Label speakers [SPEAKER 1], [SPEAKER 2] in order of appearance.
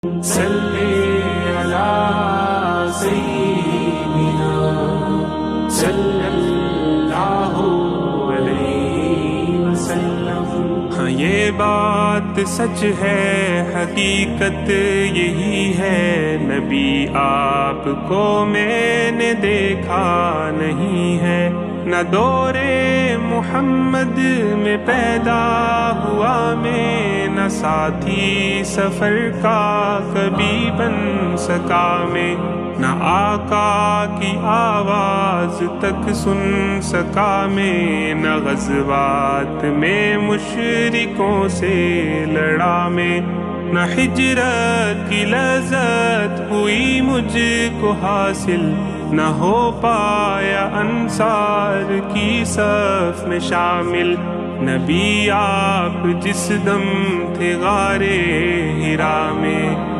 [SPEAKER 1] صلی علی سیدنا صلی اللہ علیہ وسلم۔
[SPEAKER 2] ہاں یہ بات سچ ہے، حقیقت یہی ہے، نبی آپ کو میں نے دیکھا نہیں ہے، نہ دور محمد میں پیدا ہوا میں، نہ ساتھی سفر کا کبھی بن سکا میں، نہ آقا کی آواز تک سن سکا میں، نہ غزوات میں مشرکوں سے لڑا میں، نہ ہجرت کی لذت ہوئی مجھ کو حاصل، نہ ہو پایا انصار کی صف میں شامل۔ نبی آپ جس دم تھے غارِ حرا میں،